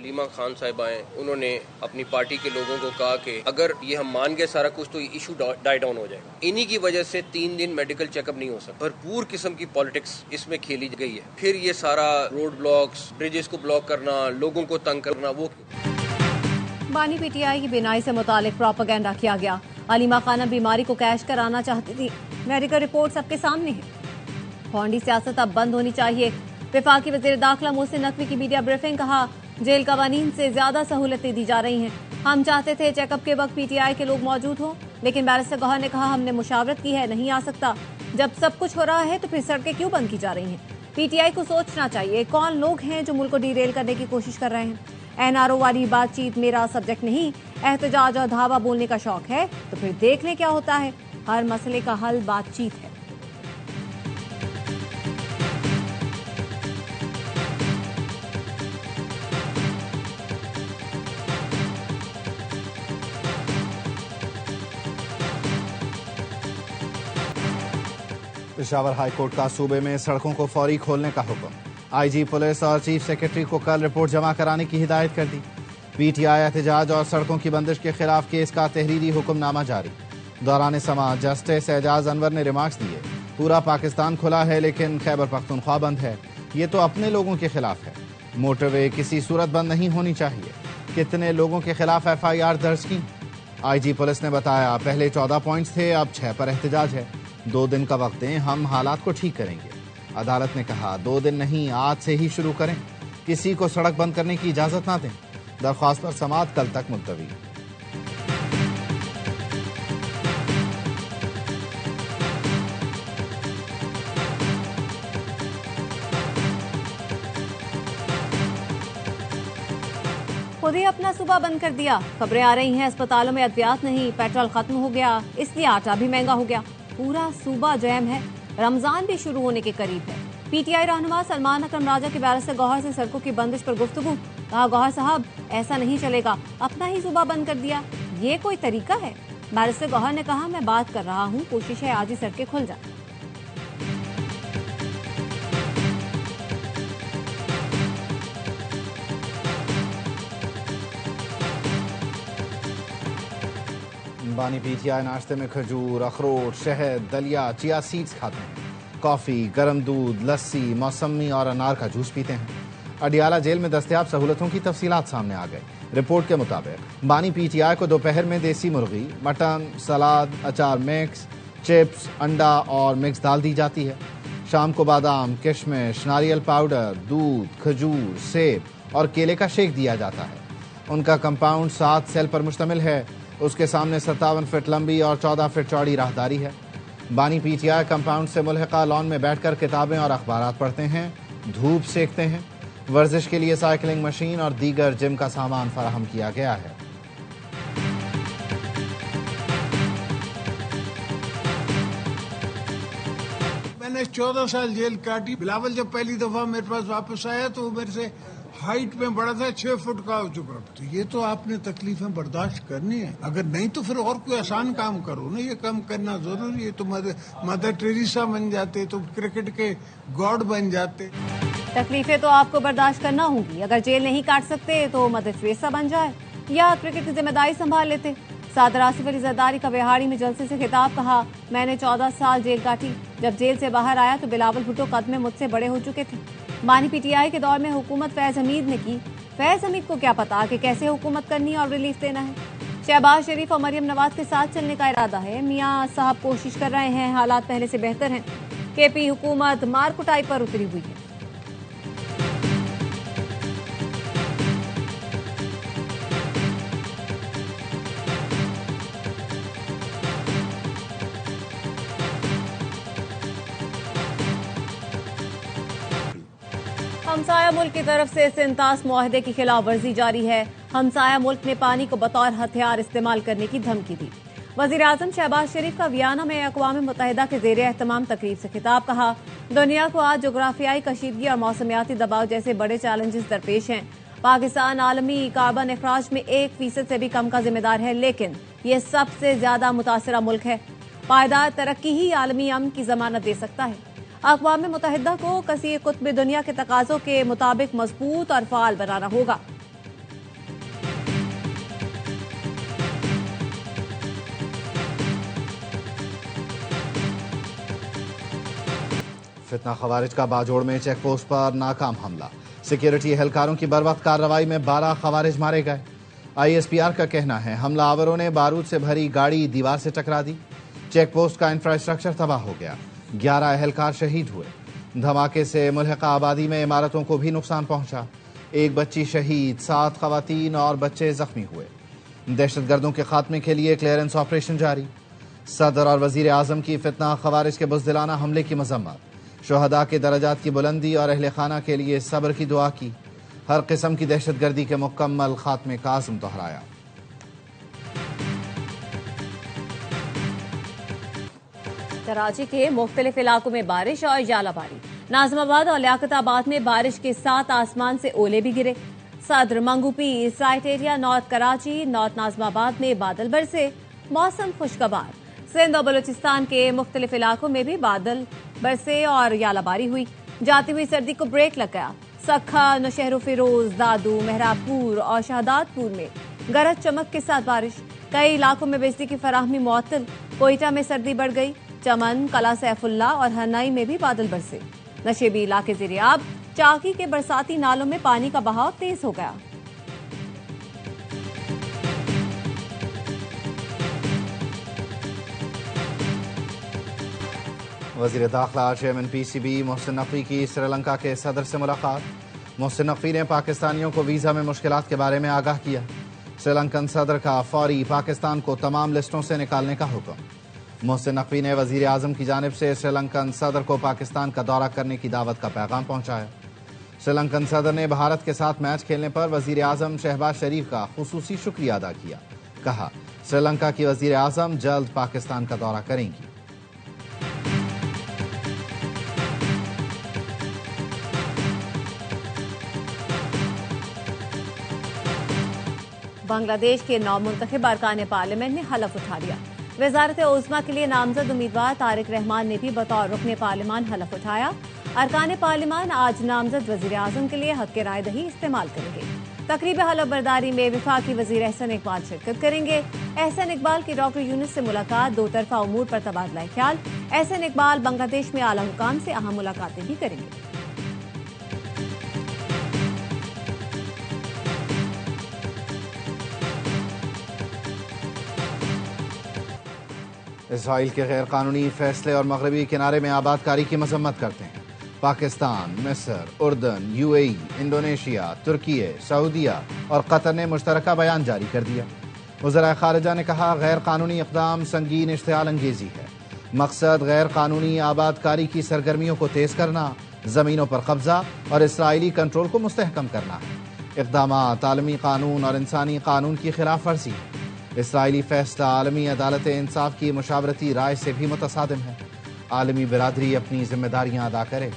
हलीमा खान साहिब आए, उन्होंने अपनी पार्टी के लोगों को कहा कि अगर ये हम मान गए सारा कुछ तो ये इशू डाई डाउन हो जाएगा। इन्हीं की वजह से 3 दिन मेडिकल चेकअप नहीं हो सकता। भरपूर किस्म की पॉलिटिक्स इसमें खेली गई है। फिर ये सारा रोड ब्लॉक्स, ब्रिजेस को ब्लॉक करना, लोगों को तंग करना, वो बानी पीटीआई की बिनाई से मुतालिक प्रोपेगेंडा किया गया। हलीमा खान बीमारी को कैश कराना चाहती थी। मेडिकल रिपोर्ट सबके सामने है। कौंडी सियासत अब बंद होनी चाहिए। वफाकी वजीर दाखिला मोहसिन नकवी की मीडिया ब्रीफिंग, कहा जेल कवानीन से ज्यादा सहूलतें दी जा रही हैं। हम चाहते थे चेकअप के वक्त पीटीआई के लोग मौजूद हों, लेकिन बैरिस्टर गौहर ने कहा हमने मुशावरत की है, नहीं आ सकता। जब सब कुछ हो रहा है तो फिर सड़कें क्यों बंद की जा रही हैं? पीटीआई को सोचना चाहिए कौन लोग हैं जो मुल्क को डीरेल करने की कोशिश कर रहे हैं। एनआरओ वाली बातचीत मेरा सब्जेक्ट नहीं। एहतजाज और धावा बोलने का शौक है तो फिर देख लें क्या होता है। हर मसले का हल बातचीत है। पेशावर हाईकोर्ट का सूबे में सड़कों को फौरी खोलने का हुक्म। आईजी पुलिस और चीफ सेक्रेटरी को कल रिपोर्ट जमा कराने की हिदायत कर दी। पीटीआई एहतजाज और सड़कों की बंदिश के खिलाफ केस का तहरीरी हुक्मनामा जारी। दौरान समाअत जस्टिस एजाज अनवर ने रिमार्क्स दिए, पूरा पाकिस्तान खुला है लेकिन खैबर पख्तूनख्वा बंद है। ये तो अपने लोगों के खिलाफ है। मोटरवे किसी सूरत बंद नहीं होनी चाहिए। कितने लोगों के खिलाफ FIR दर्ज की? आईजी पुलिस ने बताया पहले 14 पॉइंट्स थे, अब 6 पर एहतजाज है। 2 दिन का वक्त दें, हम हालात को ठीक करेंगे। अदालत ने कहा 2 दिन नहीं, आज से ही शुरू करें। किसी को सड़क बंद करने की इजाजत ना दें। दरख्वास्त पर समाअत कल तक मुलतवी। खुद ही अपना सूबा बंद कर दिया। खबरें आ रही हैं अस्पतालों में अद्वियात नहीं, पेट्रोल खत्म हो गया, इसलिए आटा भी महंगा हो गया। पूरा सूबा जैम है। रमजान भी शुरू होने के करीब है। पीटीआई रहनुमा सलमान अकरम राजा के बैरिस्टर गौहर से सड़कों की बंदिश पर गुफ्तगू। कहा गौहर साहब ऐसा नहीं चलेगा, अपना ही सूबा बंद कर दिया, ये कोई तरीका है? बैरिस्टर गौहर ने कहा मैं बात कर रहा हूँ, कोशिश है आज ही सड़कें खुल जाए। बानी पीटीआई नाश्ते में खजूर, अखरोट, शहद, दलिया, चिया सीड्स खाते हैं। कॉफी, गर्म दूध, लस्सी, मौसमी और अनार का जूस पीते हैं। अडियाला जेल में दस्तयाब सहूलतों की तफसीलात सामने आ गई। रिपोर्ट के मुताबिक बानी पीटीआई को दोपहर में देसी मुर्गी, मटन, सलाद, अचार मिक्स, चिप्स, अंडा और मिक्स दाल दी जाती है। शाम को बादाम, किशमिश, नारियल पाउडर, दूध, खजूर, सेब और केले का शेक दिया जाता है। उनका कंपाउंड 7 सेल पर मुश्तमिल है। उसके सामने 57 फीट लंबी और 14 फीट चौड़ी राहदारी है। बानी पीटीआई कंपाउंड से मुल्हिका लॉन में बैठकर किताबें और अखबारात पढ़ते हैं, धूप सेकते हैं। वर्जिश के लिए साइकिलिंग मशीन और दीगर जिम का सामान फराहम किया गया है। मैंने 14 साल जेल काटी। बिलावल जब पहली दफा मेरे पास वापस आया तो वो मेरे से हाइट में बड़ा था, 6 फुट का हो चुका। तो ये तो आपने तकलीफें बर्दाश्त करनी है। अगर नहीं तो फिर और कोई आसान काम करो ना, ये काम करना जरूरी है। तो मदर टेरेसा बन जाते, तो क्रिकेट के गॉड बन जाते। तकलीफें तो आपको बर्दाश्त करना होंगी। अगर जेल नहीं काट सकते तो मदर टेरेसा बन जाए या क्रिकेट की जिम्मेदारी संभाल लेते। सादर आसिफ अली जरदारी का बिहाड़ी में जलसे से खिताब, कहा मैंने 14 साल जेल काटी। जब जेल से बाहर आया तो बिलावल भुट्टो कद में मुझसे बड़े हो चुके थे। बानी पीटीआई के दौर में हुकूमत फैज हमीद ने की। फैज हमीद को क्या पता कि कैसे हुकूमत करनी और रिलीफ देना है। शहबाज शरीफ और मरियम नवाज के साथ चलने का इरादा है। मियां साहब कोशिश कर रहे हैं, हालात पहले से बेहतर हैं। केपी हुकूमत मार कुटाई पर उतरी हुई है। हमसाया मुल्क की तरफ से सिंतास मुआहदे की खिलाफ वर्जी जारी है। हमसाया मुल्क ने पानी को बतौर हथियार इस्तेमाल करने की धमकी दी। वजीर आजम शहबाज शरीफ का वियना में अक़वाम मुत्तहिदा के ज़ेरे एहतमाम तकरीब से खिताब, कहा दुनिया को आज जोग्राफियाई कशीदगी और मौसमियाती दबाव जैसे बड़े चैलेंजेस दरपेश हैं। पाकिस्तान आलमी कार्बन अखराज में 1% से भी कम का जिम्मेदार है, लेकिन ये सबसे ज्यादा मुतासरा मुल्क है। पायदार तरक्की ही आलमी अमन की जमानत दे सकता है। अक़वाम मुत्तहिदा को कसीर कुतुब दुनिया के तकाज़ों के मुताबिक मजबूत और फ़ाल बनाना होगा। फितना खवारिज का बाजोड़ में चेक पोस्ट पर नाकाम हमला। सिक्योरिटी एहलकारों की बर्वक्त कार्रवाई में 12 खवारिज मारे गए। ISPR का कहना है हमलावरों ने बारूद से भरी गाड़ी दीवार से टकरा दी। चेक पोस्ट का इंफ्रास्ट्रक्चर तबाह हो गया। 11 एहलकार शहीद हुए। धमाके से मुल्हिका आबादी में इमारतों को भी नुकसान पहुंचा। एक बच्ची शहीद, 7 खवातीन और बच्चे जख्मी हुए। दहशतगर्दों के खात्मे के लिए क्लियरेंस ऑपरेशन जारी। सदर और वजीर आजम की फितना खवारिज के बुज़दिलाना हमले की मजम्मत। शुहदा के दरजात की बुलंदी और अहले खाना के लिए सब्र की दुआ की। हर किस्म की दहशतगर्दी के मुकम्मल खात्मे का आज़म दोहराया। कराची के मुख्तलिफ इलाकों में बारिश और जालाबारी। नाजमाबाद और लियाकताबाद में बारिश के साथ आसमान से ओले भी गिरे। Saddar, Manghopir, site area, north Karachi, north Nazimabad में बादल बरसे। मौसम खुशगवार। सिंध और बलूचिस्तान के मुख्तलिफ इलाकों में भी बादल बरसे और यालाबारी हुई। जाती हुई सर्दी को ब्रेक लग गया। सखा, नौशहर फिरोज, दादू, मेहराबपुर और शहदादपुर में गरज चमक के साथ बारिश। कई इलाकों में बिजली की फराहमी मुअत्तल। कोयटा में सर्दी बढ़ गई। चमन, कला सैफुल्ला और हनाई में भी बादल बरसे। नशेबी इलाके ज़ेरे-आब। चाकी के बरसाती नालों में पानी का बहाव तेज हो गया। वज़ीर दाखिला चेयरमैन PCB मोहसिन नकवी की श्रीलंका के सदर से मुलाकात। मोहसिन नकवी ने पाकिस्तानियों को वीज़ा में मुश्किलात के बारे में आगाह किया। श्रीलंकन सदर का फौरी पाकिस्तान को तमाम लिस्टों से निकालने का हुक्म। मोहसिन नकवी ने वज़ीर आज़म की जानिब से श्रीलंकन सदर को पाकिस्तान का दौरा करने की दावत का पैगाम पहुंचाया। श्रीलंकन सदर ने भारत के साथ मैच खेलने पर वज़ीर आज़म शहबाज शरीफ का खुसूसी शुक्रिया अदा किया। कहा, श्रीलंका की वज़ीर आज़म जल्द पाकिस्तान का दौरा करेंगी। बांग्लादेश के नौमुंतखब अरकान पार्लियामेंट ने हलफ उठा लिया। वजारत उज़्मा के लिए नामजद उम्मीदवार तारिक रहमान ने भी बतौर रुकने पार्लियामान हलफ उठाया। अरकान पार्लियामान आज नामजद वज़ीर आज़म के लिए हक़ राय दही इस्तेमाल करेंगे। तकरीब हलफ बर्दारी में वफाकी वज़ीर एहसन इकबाल शिरकत करेंगे। एहसन इकबाल की डॉक्टर यूनुस से मुलाकात, दो तरफा उमूर पर तबादला ख्याल। एहसन इकबाल बांग्लादेश में आला हुकाम से अहम मुलाकातें भी करेंगे। इसराइल के गैर कानूनी फैसले और मगरबी किनारे में आबादकारी की मजम्मत करते हैं। पाकिस्तान, मिस्र, उर्दन, UAE, इंडोनेशिया, तुर्की, सऊदीया और कतर ने मुश्तरका बयान जारी कर दिया। वज़ीर ख़ारिजा ने कहा, गैर कानूनी इक़दाम संगीन इश्तिआल अंगेज़ी है। मकसद गैर कानूनी आबादकारी की सरगर्मियों को तेज़ करना, ज़मीनों पर कब्जा और इसराइली कंट्रोल को मुस्तहकम करना है। इक़दामात आलमी कानून और इंसानी कानून की खिलाफ वर्जी है। इसराइली फैसला आलमी अदालत इंसाफ की मुशावरती राय से भी मुतसादिम है। आलमी बिरादरी अपनी जिम्मेदारियां अदा करे।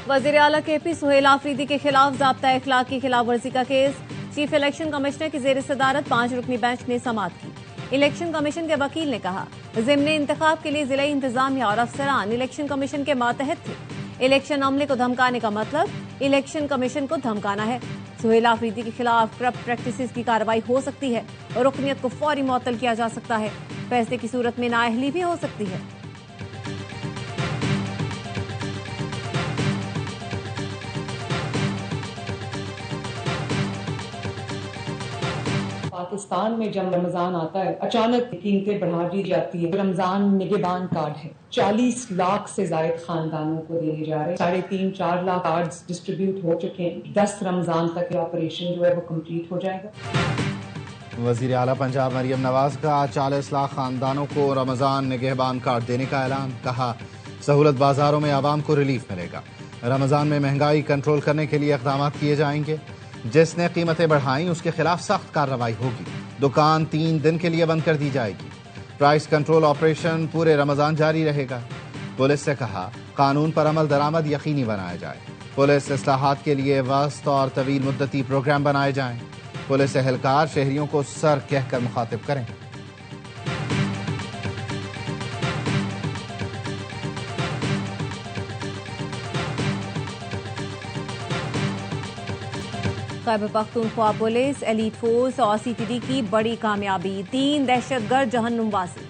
वज़ीर आला KP सुहेल आफरीदी के खिलाफ ज़ाब्ता इखलाक की खिलाफ वर्जी का केस। चीफ इलेक्शन कमिश्नर की ज़ेर सदारत 5 रुकनी बेंच ने समाअत की। इलेक्शन कमीशन के वकील ने कहा, ज़िम्नी इंतखाब के लिए जिला इंतजामिया और अफसरान इलेक्शन कमीशन के मातहत थे। इलेक्शन अमले को धमकाने का मतलब इलेक्शन कमीशन को धमकाना है। सुहेल आफरीदी के खिलाफ करप्ट प्रैक्टिसेस की कार्रवाई हो सकती है और रुकनियत को फौरी मुअत्तल किया जा सकता है। फैसले की सूरत में नाअहली भी हो सकती है। पाकिस्तान में जब रमजान आता है अचानक कीमतें बढ़ा दी जाती है। रमजान निगहबान कार्ड है, 40 लाख से जायद खानदानों को दिए जा रहे हैं। 3.5-4 लाख कार्ड डिस्ट्रीब्यूट हो चुके हैं। 10 रमजान तक ऑपरेशन जो है वो कंप्लीट हो जाएगा। वज़ीर आला पंजाब मरियम नवाज का 40 लाख खानदानों को रमजान निगहबान कार्ड देने का ऐलान। कहा, सहूलत बाजारों में आवाम को रिलीफ मिलेगा। रमजान में महंगाई कंट्रोल करने के लिए इक़दाम किए जाएंगे। जिसने कीमतें बढ़ाई उसके खिलाफ सख्त कार्रवाई होगी। दुकान 3 दिन के लिए बंद कर दी जाएगी। प्राइस कंट्रोल ऑपरेशन पूरे रमजान जारी रहेगा। पुलिस से कहा, कानून पर अमल दरामद यकीनी बनाया जाए। पुलिस इस्लाहात के लिए वस्त और तवील मुद्दती प्रोग्राम बनाए जाएं। पुलिस एहलकार शहरियों को सर कहकर मुखातिब करें। Khyber Pakhtunkhwa police, elite force और सीटीडी की बड़ी कामयाबी। 3 दहशतगर्द जहन्नुमवासी।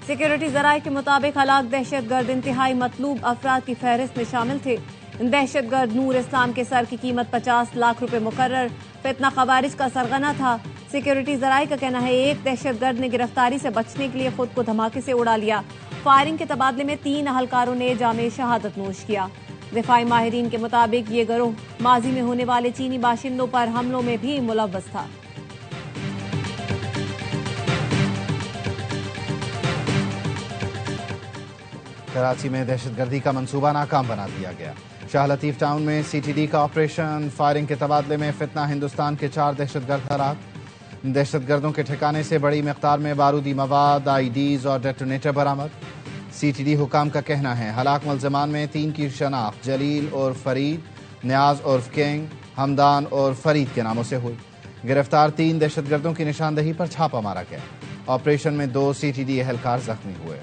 सिक्योरिटी जराये के मुताबिक हलाक दहशतगर्द इंतहाई मतलूब अफराद की फहरिस्त में शामिल थे। दहशतगर्द नूर इस्लाम के सर की कीमत 50 लाख रुपए मुकर्रर। फितना खवारिज का सरगना था। सिक्योरिटी जराये का कहना है एक दहशतगर्द ने गिरफ्तारी से बचने के लिए खुद को धमाके से उड़ा लिया। फायरिंग के तबादले में 3 अहलकारों ने जामे शहादत नोश किया। दिफाई माहिरीन के मुताबिक ये गिरोह माजी में होने वाले चीनी बाशिंदों पर हमलों में भी मुलव्वस था। कराची में दहशतगर्दी का मंसूबा नाकाम बना दिया गया। शाह लतीफ टाउन में सीटीडी का ऑपरेशन। फायरिंग के तबादले में फितना हिंदुस्तान के 4 दहशतगर्द हलाक। दहशतगर्दों के ठिकाने से बड़ी मिकदार में बारूदी मवाद, आईडीज और डेटोनेटर बरामद। सीटीडी हुकाम का कहना है हलाक मुल्ज़मान में 3 की शनाख्त जलील और फरीद, न्याज उर्फ किंग, हमदान और फरीद के नामों से हुई। गिरफ्तार 3 दहशतगर्दों की निशानदही पर छापा मारा गया। ऑपरेशन में 2 सीटीडी एहलकार जख्मी हुए।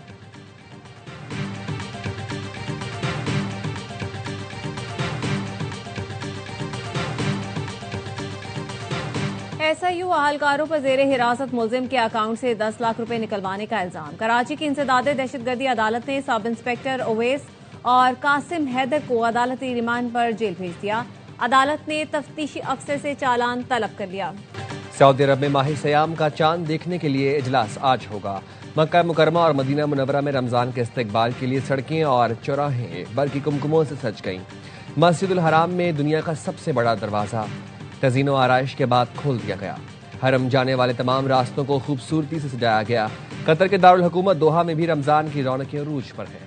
एसआईयू अहलकारों पर जेर हिरासत मुलजिम के अकाउंट से 10 लाख रुपए निकलवाने का इल्जाम। कराची की इंसदादे दहशतगर्दी अदालत ने सब इंस्पेक्टर ओवैस और कासिम हैदर को अदालती रिमांड पर जेल भेज दिया। अदालत ने तफ्तीशी अफसर से चालान तलब कर लिया। सऊदी अरब में माह सयाम का चांद देखने के लिए इजलास आज होगा। मक्का मुकरमा और मदीना मुनव्वरा में रमजान के इस्तकबाल के लिए सड़कें और चौराहे बल्कि कुमकुमों से सज गईं। मस्जिदुल हराम में दुनिया का सबसे बड़ा दरवाजा तज़ीनो आराइश के बाद खोल दिया गया। हरम जाने वाले तमाम रास्तों को खूबसूरती से सजाया गया। कतर के दारुल हुकूमत दोहा में भी रमजान की रौनकें अरूज पर है।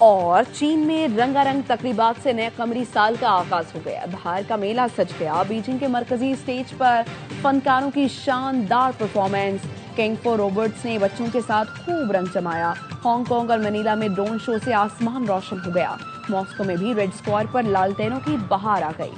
और चीन में रंगारंग तकरीबात से नए कमरी साल का आगाज हो गया। बाहर का मेला सज गया। बीजिंग के मरकजी स्टेज पर फनकारों की शानदार परफॉर्मेंस। किंग फॉर रोबोट्स ने बच्चों के साथ खूब रंग जमाया। हांगकांग और मनीला में ड्रोन शो से आसमान रोशन हो गया। मॉस्को में भी रेड स्क्वायर पर लालटेनों की बहार आ गई।